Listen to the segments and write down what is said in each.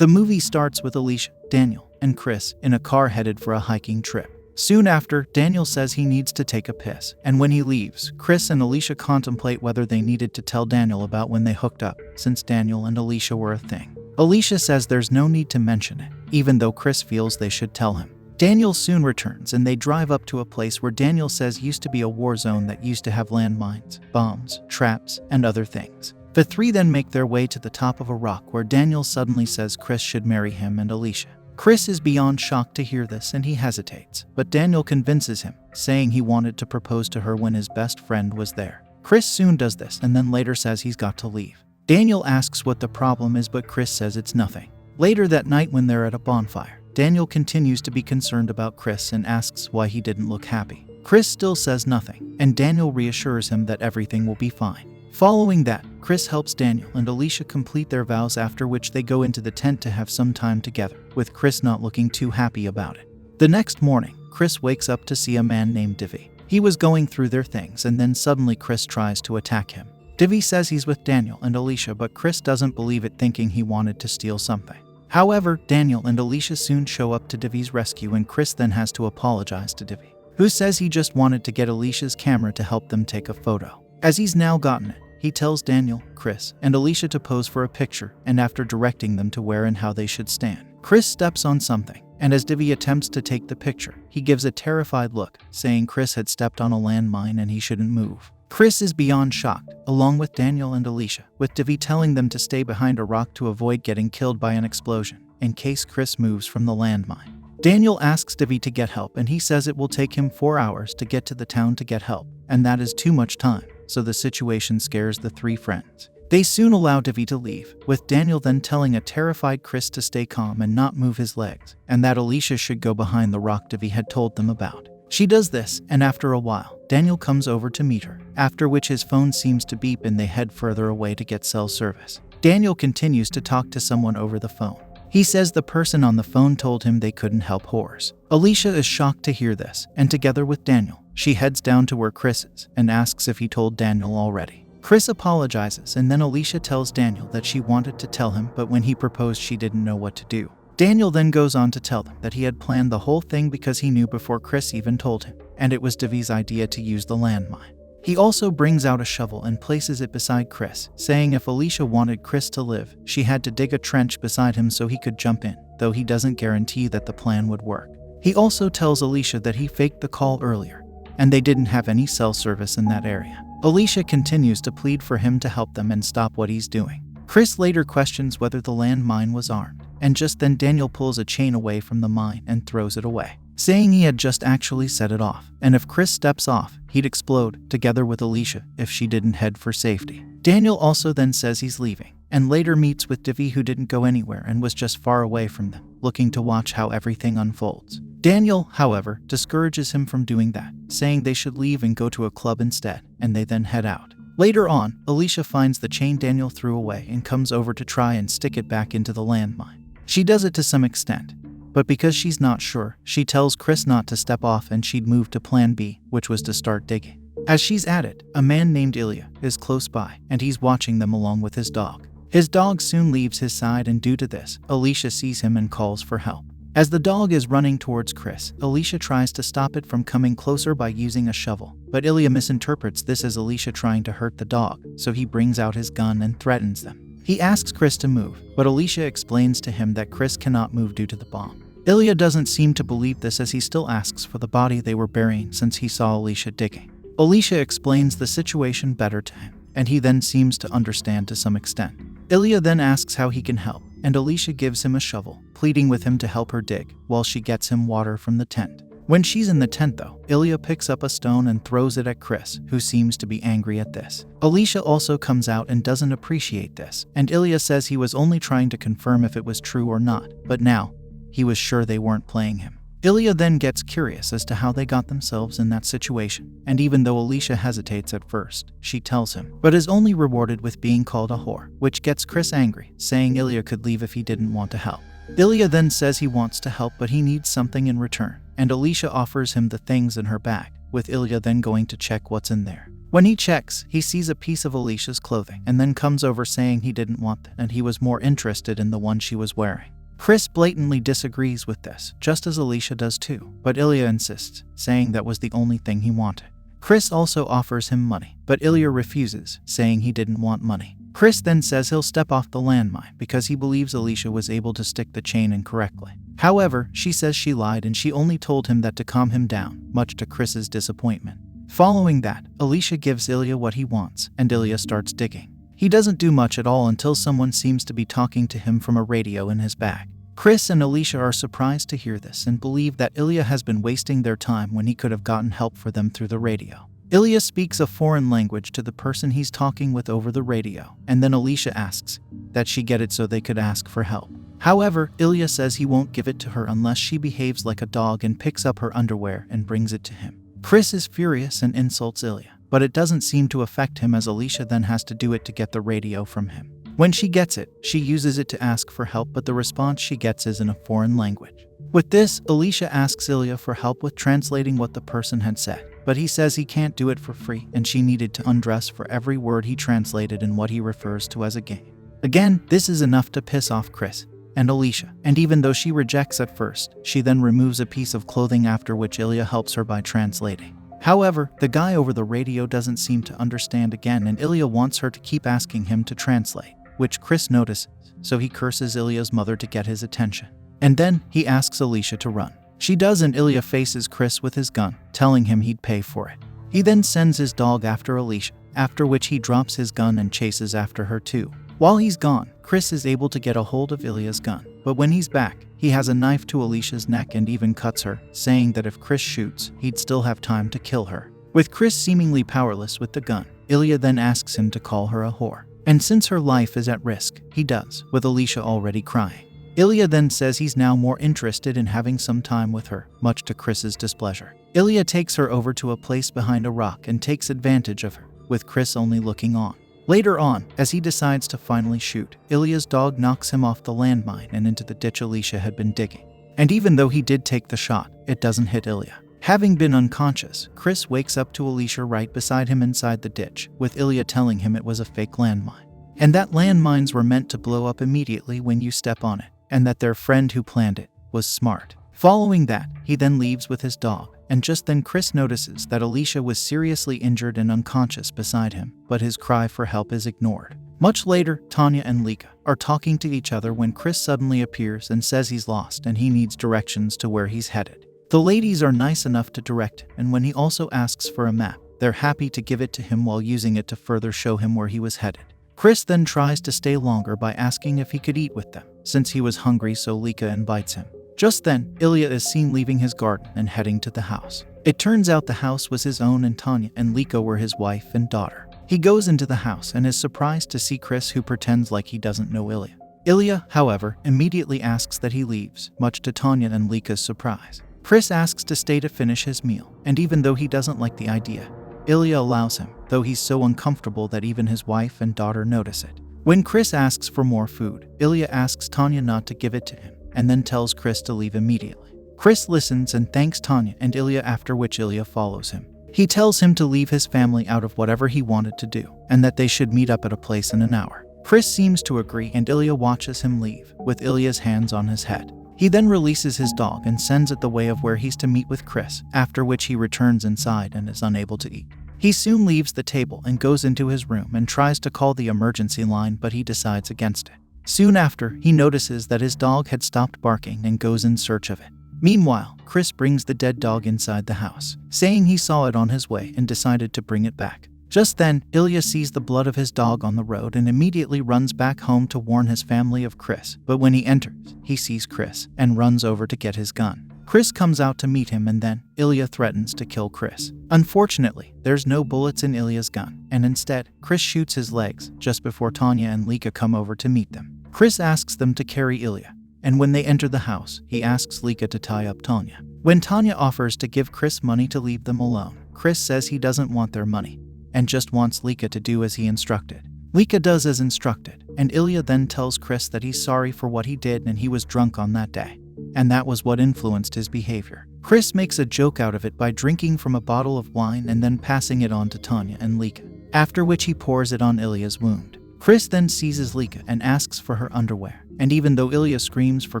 The movie starts with Ilya, Daniel, and Chris in a car headed for a hiking trip. Soon after, Daniel says he needs to take a piss, and when he leaves, Chris and Ilya contemplate whether they needed to tell Daniel about when they hooked up, since Daniel and Ilya were a thing. Ilya says there's no need to mention it, even though Chris feels they should tell him. Daniel soon returns and they drive up to a place where Daniel says used to be a war zone that used to have landmines, bombs, traps, and other things. The three then make their way to the top of a rock where Daniel suddenly says Chris should marry him and Ilya. Chris is beyond shocked to hear this and he hesitates, but Daniel convinces him, saying he wanted to propose to her when his best friend was there. Chris soon does this and then later says he's got to leave. Daniel asks what the problem is, but Chris says it's nothing. Later that night when they're at a bonfire, Daniel continues to be concerned about Chris and asks why he didn't look happy. Chris still says nothing, and Daniel reassures him that everything will be fine. Following that, Chris helps Daniel and Ilya complete their vows, after which they go into the tent to have some time together, with Chris not looking too happy about it. The next morning, Chris wakes up to see a man named Divi. He was going through their things and then suddenly Chris tries to attack him. Divi says he's with Daniel and Ilya, but Chris doesn't believe it, thinking he wanted to steal something. However, Daniel and Ilya soon show up to Divi's rescue and Chris then has to apologize to Divi, who says he just wanted to get Ilya's camera to help them take a photo. As he's now gotten it, he tells Daniel, Chris, and Ilya to pose for a picture, and after directing them to where and how they should stand, Chris steps on something, and as Divi attempts to take the picture, he gives a terrified look, saying Chris had stepped on a landmine and he shouldn't move. Chris is beyond shocked, along with Daniel and Ilya, with Divi telling them to stay behind a rock to avoid getting killed by an explosion, in case Chris moves from the landmine. Daniel asks Divi to get help and he says it will take him 4 hours to get to the town to get help, and that is too much time, so the situation scares the three friends. They soon allow Divi to leave, with Daniel then telling a terrified Chris to stay calm and not move his legs, and that Ilya should go behind the rock Divi had told them about. She does this, and after a while, Daniel comes over to meet her, after which his phone seems to beep and they head further away to get cell service. Daniel continues to talk to someone over the phone. He says the person on the phone told him they couldn't help whores. Ilya is shocked to hear this, and together with Daniel, she heads down to where Chris is and asks if he told Daniel already. Chris apologizes and then Ilya tells Daniel that she wanted to tell him, but when he proposed she didn't know what to do. Daniel then goes on to tell them that he had planned the whole thing because he knew before Chris even told him, and it was Divi's idea to use the landmine. He also brings out a shovel and places it beside Chris, saying if Ilya wanted Chris to live, she had to dig a trench beside him so he could jump in, though he doesn't guarantee that the plan would work. He also tells Ilya that he faked the call earlier, and they didn't have any cell service in that area. Ilya continues to plead for him to help them and stop what he's doing. Chris later questions whether the landmine was armed, and just then Daniel pulls a chain away from the mine and throws it away, saying he had just actually set it off, and if Chris steps off, he'd explode, together with Ilya, if she didn't head for safety. Daniel also then says he's leaving, and later meets with Divi, who didn't go anywhere and was just far away from them, looking to watch how everything unfolds. Daniel, however, discourages him from doing that, saying they should leave and go to a club instead, and they then head out. Later on, Ilya finds the chain Daniel threw away and comes over to try and stick it back into the landmine. She does it to some extent, but because she's not sure, she tells Chris not to step off and she'd move to plan B, which was to start digging. As she's at it, a man named Ilya is close by, and he's watching them along with his dog. His dog soon leaves his side, and due to this, Ilya sees him and calls for help. As the dog is running towards Chris, Ilya tries to stop it from coming closer by using a shovel, but Ilya misinterprets this as Ilya trying to hurt the dog, so he brings out his gun and threatens them. He asks Chris to move, but Ilya explains to him that Chris cannot move due to the bomb. Ilya doesn't seem to believe this, as he still asks for the body they were burying since he saw Ilya digging. Ilya explains the situation better to him, and he then seems to understand to some extent. Ilya then asks how he can help, and Ilya gives him a shovel, pleading with him to help her dig, while she gets him water from the tent. When she's in the tent though, Ilya picks up a stone and throws it at Chris, who seems to be angry at this. Ilya also comes out and doesn't appreciate this, and Ilya says he was only trying to confirm if it was true or not, but now, he was sure they weren't playing him. Ilya then gets curious as to how they got themselves in that situation, and even though Ilya hesitates at first, she tells him, but is only rewarded with being called a whore, which gets Chris angry, saying Ilya could leave if he didn't want to help. Ilya then says he wants to help, but he needs something in return, and Ilya offers him the things in her bag, with Ilya then going to check what's in there. When he checks, he sees a piece of Alicia's clothing and then comes over saying he didn't want that and he was more interested in the one she was wearing. Chris blatantly disagrees with this, just as Alicia does too, but Ilya insists, saying that was the only thing he wanted. Chris also offers him money, but Ilya refuses, saying he didn't want money. Chris then says he'll step off the landmine because he believes Alicia was able to stick the chain incorrectly. However, she says she lied and she only told him that to calm him down, much to Chris's disappointment. Following that, Alicia gives Ilya what he wants, and Ilya starts digging. He doesn't do much at all until someone seems to be talking to him from a radio in his bag. Chris and Alicia are surprised to hear this and believe that Ilya has been wasting their time when he could have gotten help for them through the radio. Ilya speaks a foreign language to the person he's talking with over the radio, and then Alicia asks that she get it so they could ask for help. However, Ilya says he won't give it to her unless she behaves like a dog and picks up her underwear and brings it to him. Chris is furious and insults Ilya, but it doesn't seem to affect him as Alicia then has to do it to get the radio from him. When she gets it, she uses it to ask for help, but the response she gets is in a foreign language. With this, Alicia asks Ilya for help with translating what the person had said, but he says he can't do it for free and she needed to undress for every word he translated in what he refers to as a game. Again, this is enough to piss off Chris and Alicia, and even though she rejects at first, she then removes a piece of clothing after which Ilya helps her by translating. However, the guy over the radio doesn't seem to understand again and Ilya wants her to keep asking him to translate, which Chris notices, so he curses Ilya's mother to get his attention. And then, he asks Alicia to run. She does and Ilya faces Chris with his gun, telling him he'd pay for it. He then sends his dog after Alicia, after which he drops his gun and chases after her too. While he's gone, Chris is able to get a hold of Ilya's gun, but when he's back, he has a knife to Alicia's neck and even cuts her, saying that if Chris shoots, he'd still have time to kill her. With Chris seemingly powerless with the gun, Ilya then asks him to call her a whore. And since her life is at risk, he does, with Alicia already crying. Ilya then says he's now more interested in having some time with her, much to Chris's displeasure. Ilya takes her over to a place behind a rock and takes advantage of her, with Chris only looking on. Later on, as he decides to finally shoot, Ilya's dog knocks him off the landmine and into the ditch Alicia had been digging. And even though he did take the shot, it doesn't hit Ilya. Having been unconscious, Chris wakes up to Alicia right beside him inside the ditch, with Ilya telling him it was a fake landmine, and that landmines were meant to blow up immediately when you step on it, and that their friend who planned it was smart. Following that, he then leaves with his dog, and just then Chris notices that Alicia was seriously injured and unconscious beside him, but his cry for help is ignored. Much later, Tanya and Lika are talking to each other when Chris suddenly appears and says he's lost and he needs directions to where he's headed. The ladies are nice enough to direct him, and when he also asks for a map, they're happy to give it to him while using it to further show him where he was headed. Chris then tries to stay longer by asking if he could eat with them, since he was hungry, so Lika invites him. Just then, Ilya is seen leaving his garden and heading to the house. It turns out the house was his own and Tanya and Lika were his wife and daughter. He goes into the house and is surprised to see Chris, who pretends like he doesn't know Ilya. Ilya, however, immediately asks that he leaves, much to Tanya and Lika's surprise. Chris asks to stay to finish his meal, and even though he doesn't like the idea, Ilya allows him, though he's so uncomfortable that even his wife and daughter notice it. When Chris asks for more food, Ilya asks Tanya not to give it to him, and then tells Chris to leave immediately. Chris listens and thanks Tanya and Ilya, after which Ilya follows him. He tells him to leave his family out of whatever he wanted to do, and that they should meet up at a place in an hour. Chris seems to agree and Ilya watches him leave, with Ilya's hands on his head. He then releases his dog and sends it the way of where he's to meet with Chris, after which he returns inside and is unable to eat. He soon leaves the table and goes into his room and tries to call the emergency line, but he decides against it. Soon after, he notices that his dog had stopped barking and goes in search of it. Meanwhile, Chris brings the dead dog inside the house, saying he saw it on his way and decided to bring it back. Just then, Ilya sees the blood of his dog on the road and immediately runs back home to warn his family of Chris, but when he enters, he sees Chris and runs over to get his gun. Chris comes out to meet him and then Ilya threatens to kill Chris. Unfortunately, there's no bullets in Ilya's gun, and instead, Chris shoots his legs just before Tanya and Lika come over to meet them. Chris asks them to carry Ilya, and when they enter the house, he asks Lika to tie up Tanya. When Tanya offers to give Chris money to leave them alone, Chris says he doesn't want their money, and just wants Lika to do as he instructed. Lika does as instructed, and Ilya then tells Chris that he's sorry for what he did and he was drunk on that day. and that was what influenced his behavior. Chris makes a joke out of it by drinking from a bottle of wine and then passing it on to Tanya and Lika, after which he pours it on Ilya's wound. Chris then seizes Lika and asks for her underwear, and even though Ilya screams for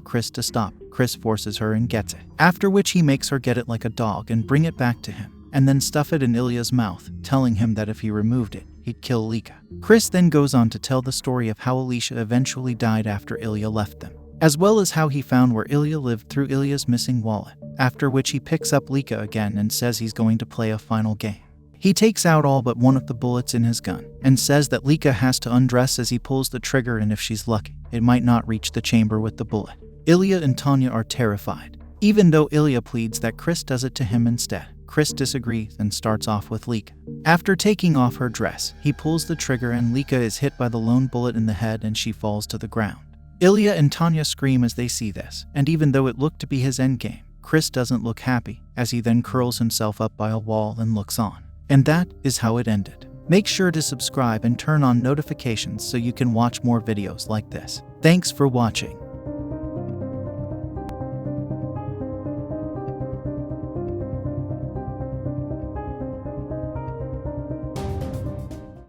Chris to stop, Chris forces her and gets it, after which he makes her get it like a dog and bring it back to him, and then stuff it in Ilya's mouth, telling him that if he removed it, he'd kill Lika. Chris then goes on to tell the story of how Alicia eventually died after Ilya left them, as well as how he found where Ilya lived through Ilya's missing wallet, after which he picks up Lika again and says he's going to play a final game. He takes out all but one of the bullets in his gun, and says that Lika has to undress as he pulls the trigger, and if she's lucky, it might not reach the chamber with the bullet. Ilya and Tanya are terrified, even though Ilya pleads that Chris does it to him instead. Chris disagrees and starts off with Lika. After taking off her dress, he pulls the trigger and Lika is hit by the lone bullet in the head and she falls to the ground. Ilya and Tanya scream as they see this, and even though it looked to be his endgame, Chris doesn't look happy, as he then curls himself up by a wall and looks on. And that is how it ended. Make sure to subscribe and turn on notifications so you can watch more videos like this. Thanks for watching.